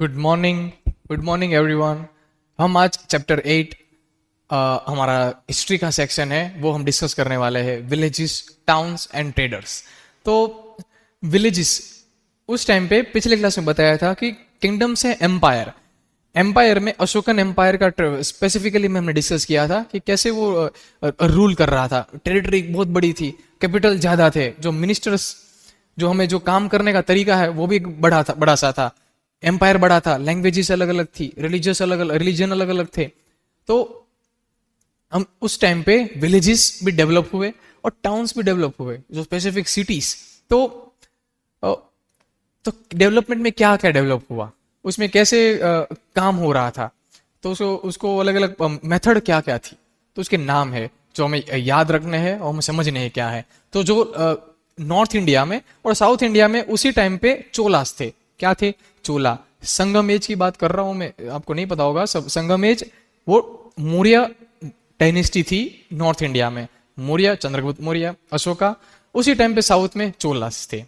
Good morning everyone. हम आज chapter 8 हमारा हिस्ट्री का सेक्शन है वो हम डिस्कस करने वाले हैं, विलेजेस, टाउन्स एंड ट्रेडर्स। तो विलेजेस उस टाइम पे पिछले क्लास में बताया था कि किंगडम से एम्पायर, एम्पायर में अशोकन एम्पायर का स्पेसिफिकली में हमने डिस्कस किया था कि कैसे वो रूल कर रहा था। टेरिटरी बहुत बड़ी थी, कैपिटल ज्यादा थे, जो मिनिस्टर्स, जो हमें जो काम करने का तरीका है वो भी बड़ा सा था। एम्पायर बड़ा था, लैंग्वेजेस अलग अलग थी, रिलीजन अलग अलग थे। तो हम उस टाइम पे विलेजेस भी डेवलप हुए और टाउन्स भी डेवलप हुए, जो स्पेसिफिक सिटीज। तो अ, तो डेवलपमेंट में क्या क्या डेवलप हुआ, उसमें कैसे काम हो रहा था, तो उसको उसको अलग अलग मेथड क्या क्या थी, तो उसके नाम है जो हमें याद रखने हैं और हमें समझने हैं क्या है। तो जो नॉर्थ इंडिया में और साउथ इंडिया में उसी टाइम पे चोलास थे। क्या थे? चोला। संगम एज की बात कर रहा हूं मैं, आपको नहीं पता होगा सब। संगम एज वो मौर्य डायनेस्टी थी नॉर्थ इंडिया में, मौर्य, चंद्रगुप्त मौर्य, अशोका। उसी टाइम पे साउथ में चोलास थे।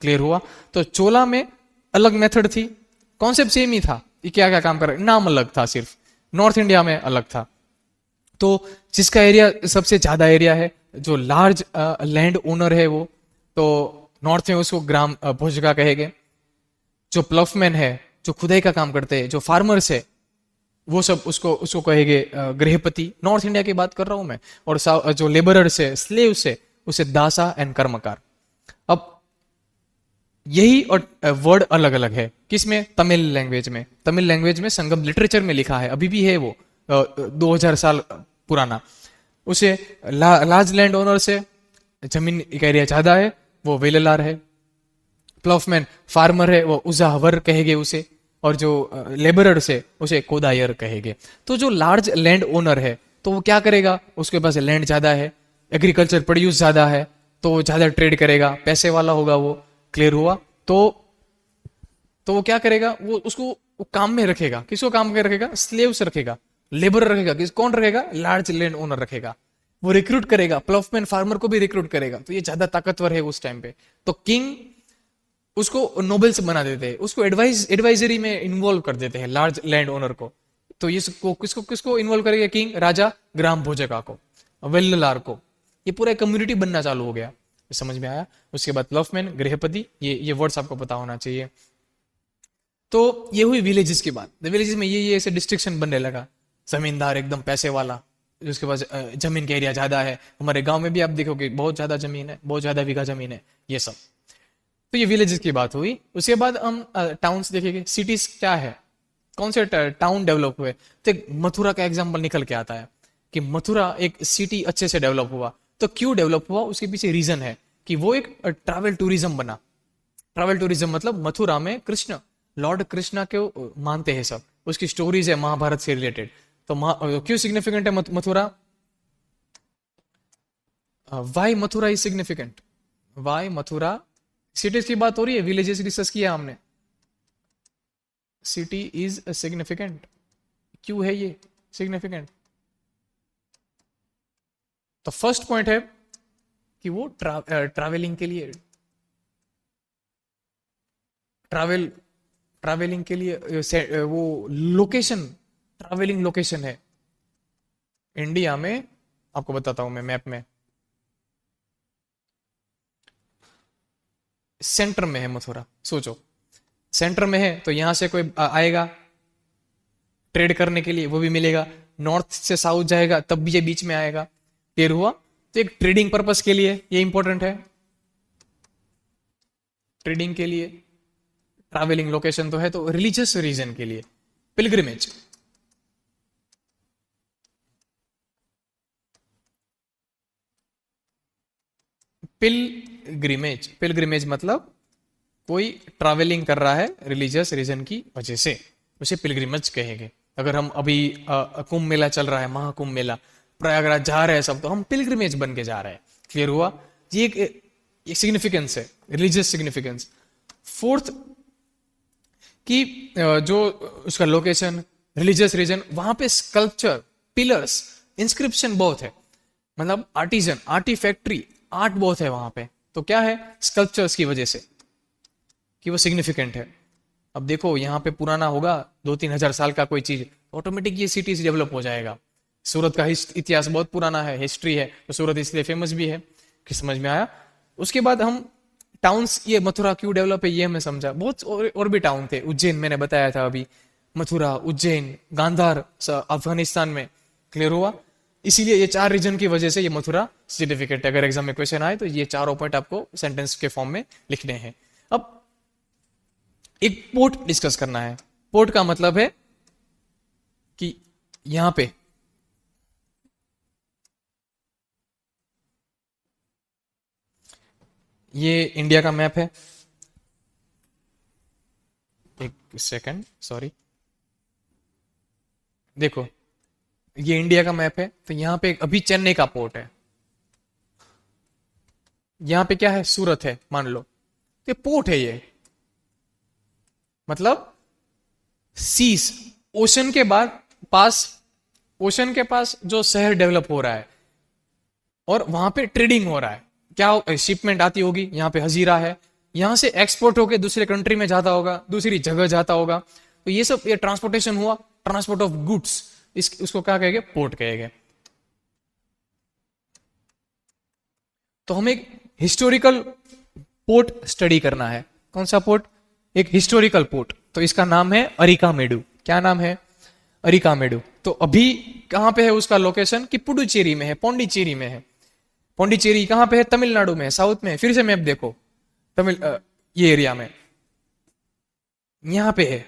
क्लियर हुआ? तो चोला में अलग मेथड थी, कॉन्सेप्ट सेम ही था, ये क्या क्या काम कर रहे, नाम अलग था सिर्फ। नॉर्थ इंडिया में अलग था। तो जिसका एरिया सबसे ज्यादा एरिया है, जो लार्ज लैंड ओनर है वो, तो नॉर्थ में उसको ग्राम भोजका कहेंगे। जो प्लफमैन है, जो खुदाई का काम करते हैं, जो फार्मर्स है, वो सब उसको उसको कहेंगे गृहपति। नॉर्थ इंडिया की बात कर रहा हूं मैं। और जो लेबरर्स है, स्लेव्स है, उसे दासा एंड कर्मकार। अब यही और वर्ड अलग अलग है किसमें? तमिल लैंग्वेज में। तमिल लैंग्वेज में संगम लिटरेचर में लिखा है, अभी भी है वो, 2000 साल पुराना। उसे लार्ज लैंड ओनर से जमीन का एरिया ज्यादा है, वो वेललार है। प्लॉफमैन फार्मर है, वो उजाहवर कहेंगे उसे। और जो लेबरर्स है उसे कोदायर कहेंगे। तो जो लार्ज लैंड ओनर है, तो वो क्या करेगा? उसके पास लैंड ज्यादा है, एग्रीकल्चर प्रोड्यूस ज्यादा है, तो वो ज्यादा ट्रेड करेगा, पैसे वाला होगा वो। क्लियर हुआ? तो वो क्या करेगा? वो उसको वो काम में रखेगा। किसको काम में रखेगा? स्लेव्स रखेगा, लेबर रखेगा। कौन रखेगा? लार्ज लैंड ओनर रखेगा। वो रिक्रूट करेगा, प्लॉफमैन फार्मर को भी रिक्रूट करेगा, तो ये ज्यादा ताकतवर है उस टाइम पे। तो किंग उसको नोबल्स बना देते हैं, उसको एडवाइजरी में इन्वॉल्व कर देते हैं लार्ज लैंड ओनर को। तो ये किसको किसको इन्वॉल्व करेगा? किंग, राजा, ग्राम भोजका को, वेल्लार को। ये पूरा कम्युनिटी बनना चालू हो गया। समझ में आया? उसके बाद प्लफमैन, गृहपति, ये वर्ड्स आपको पता होना चाहिए। तो ये हुई विलेजेस की बात। विलेजेस में ये ऐसे डिस्ट्रिक्शन बनने लगा। जमींदार एकदम पैसे वाला, उसके पास जमीन का एरिया ज्यादा है। हमारे गांव में भी आप देखोगे बहुत ज्यादा जमीन है, बहुत ज्यादा बीघा जमीन है, ये सब। तो ये विलेजेस की बात हुई। उसके बाद हम टाउन्स देखेंगे। सिटीज क्या है, कौन से टाउन डेवलप हुए? तो एक मथुरा का एग्जांपल निकल के आता है कि मथुरा एक सिटी अच्छे से डेवलप हुआ। तो क्यों डेवलप हुआ, उसके पीछे रीजन है कि वो एक ट्रैवल टूरिज्म बना। ट्रैवल टूरिज्म मतलब मथुरा में कृष्ण, लॉर्ड कृष्णा को मानते हैं सब, उसकी स्टोरीज है महाभारत से रिलेटेड। तो क्यों सिग्निफिकेंट है Mathura? Why Mathura is significant? Why Mathura? Cities की बात हो रही है, विलेजेस डिस्कस किया हमने। सिटी इज सिग्निफिकेंट, क्यों है ये सिग्निफिकेंट? तो फर्स्ट पॉइंट है कि वो ट्रैवलिंग के लिए, ट्रैवल ट्रैवलिंग के लिए वो लोकेशन, ट्रैवलिंग लोकेशन है इंडिया में। आपको बताता हूं मैं मैप में, सेंटर में है मथुरा। सोचो, सेंटर में है तो यहां से कोई आएगा ट्रेड करने के लिए, वो भी मिलेगा। नॉर्थ से साउथ जाएगा तब भी ये बीच में आएगा। क्लियर हुआ? तो एक ट्रेडिंग पर्पस के लिए ये इंपॉर्टेंट है। ट्रेडिंग के लिए ट्रैवलिंग लोकेशन तो है, तो रिलीजियस रीजन के लिए पिलग्रिमेज। पिलग्रिमेज, पिलग्रिमेज मतलब कोई ट्रैवलिंग कर रहा है रिलीजियस रीजन की वजह से, उसे पिलग्रिमेज कहेंगे। अगर हम अभी कुंभ मेला चल रहा है, महाकुंभ मेला, प्रयागराज जा रहे हैं सब, तो हम पिलग्रिमेज बन के जा रहे हैं। क्लियर हुआ? ये एक सिग्निफिकेंस है, रिलीजियस सिग्निफिकेंस। फोर्थ कि जो उसका लोकेशन, रिलीजियस रीजन, वहां पे स्कल्पचर, पिलर्स, इंस्क्रिप्शन बहुत है। मतलब आर्टिजन, आर्टी फैक्ट्री, आर्ट बहुत है वहां पे। तो क्या है? स्कल्पचर्स की वजह से कि वो सिग्निफिकेंट है। अब देखो यहाँ पे पुराना होगा 2-3 हजार साल का कोई चीज, ऑटोमेटिक ये सिटीज डेवलप हो जाएगा। सूरत का इतिहास बहुत पुराना है, हिस्ट्री है, तो सूरत इसलिए फेमस भी है। कि समझ में आया? उसके बाद हम टाउन्स, ये मथुरा क्यों डेवलप है ये हमें समझा। बहुत और भी टाउन थे, उज्जैन मैंने बताया था अभी, मथुरा, उज्जैन, गांधार अफगानिस्तान में। क्लियर हुआ? इसीलिए ये 4 रीजन की वजह से ये मथुरा सर्टिफिकेट, अगर एग्जाम में क्वेश्चन आए तो ये चारों पॉइंट आपको सेंटेंस के फॉर्म में लिखने हैं। अब एक पोर्ट डिस्कस करना है। पोर्ट का मतलब है कि यहां पे ये इंडिया का मैप है, एक सेकंड सॉरी, देखो ये इंडिया का मैप है, तो यहां पे अभी चेन्नई का पोर्ट है, यहां पे क्या है, सूरत है मान लो, ये पोर्ट है ये, मतलब सीज, ओशन के बाद पास, ओशन के पास जो शहर डेवलप हो रहा है और वहां पे ट्रेडिंग हो रहा है, क्या शिपमेंट आती होगी, यहाँ पे हजीरा है, यहां से एक्सपोर्ट होके दूसरे कंट्री में जाता होगा, दूसरी जगह जाता होगा, तो ये सब ये ट्रांसपोर्टेशन हुआ, ट्रांसपोर्ट ऑफ गुड्स, उसको क्या कहेंगे, पोर्ट कहेंगे। तो हमें एक हिस्टोरिकल पोर्ट स्टडी करना है। कौन सा पोर्ट? एक हिस्टोरिकल पोर्ट, तो इसका नाम है अरिकामेडु। क्या नाम है? अरिकामेडु। तो अभी कहां पे है उसका लोकेशन? कि पुडुचेरी में है, पौंडीचेरी में है। पौंडीचेरी कहां पे है? तमिलनाडु में है, साउथ में है। फिर से मैप देखो, ये एरिया में, यहां पे है,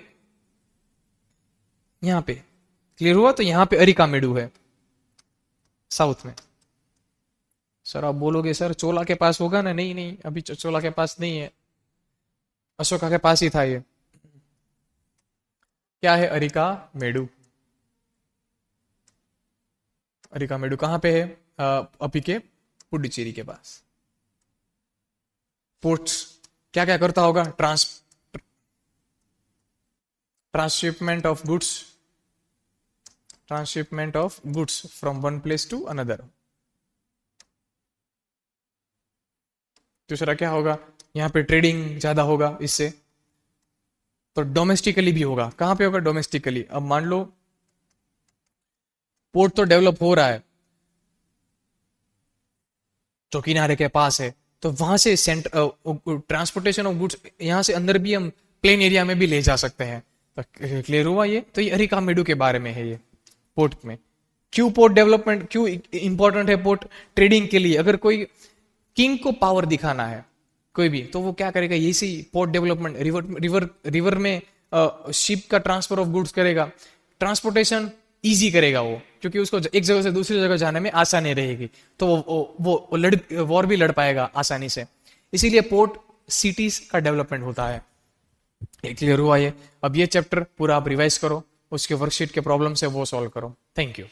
यहां पे। क्लियर हुआ? तो यहां पे अरिकामेडु है, साउथ में। सर आप बोलोगे सर चोला के पास होगा ना? नहीं नहीं, अभी चोला के पास नहीं है, अशोका के पास ही था ये। क्या है? अरिकामेडु। अरिकामेडु कहां पे है? अभी के पुडुचेरी के पास। पोर्ट्स क्या क्या करता होगा? Transshipment of goods, transshipment of goods from one place to another. दूसरा क्या होगा? यहां पे ट्रेडिंग ज्यादा होगा इससे, तो डोमेस्टिकली भी होगा। कहां पे होगा? डोमेस्टिकली। अब मान लो पोर्ट तो डेवलप हो रहा है जो किनारे के पास है, तो वहां से ट्रांसपोर्टेशन ऑफ गुड्स यहां से अंदर भी हम प्लेन एरिया में भी ले जा सकते हैं। तो क्लियर हुआ ये? तो ये अरिकामेडु के बारे में है ये पोर्ट में। क्यों पोर्ट डेवलपमेंट, क्यों इंपॉर्टेंट है पोर्ट? ट्रेडिंग के लिए। अगर कोई किंग को पावर दिखाना है कोई भी, तो वो क्या करेगा? इसी पोर्ट डेवलपमेंट, रिवर में शिप का ट्रांसफर ऑफ गुड्स करेगा, ट्रांसपोर्टेशन इजी करेगा वो, क्योंकि उसको एक जगह से दूसरी जगह जाने में आसानी रहेगी, तो वो वॉर भी लड़ पाएगा आसानी से। इसीलिए पोर्ट सिटीज का डेवलपमेंट होता है। क्लियर हुआ ये? अब ये चैप्टर पूरा आप रिवाइज करो, उसके वर्कशीट के प्रॉब्लम से वो सॉल्व करो। Thank you.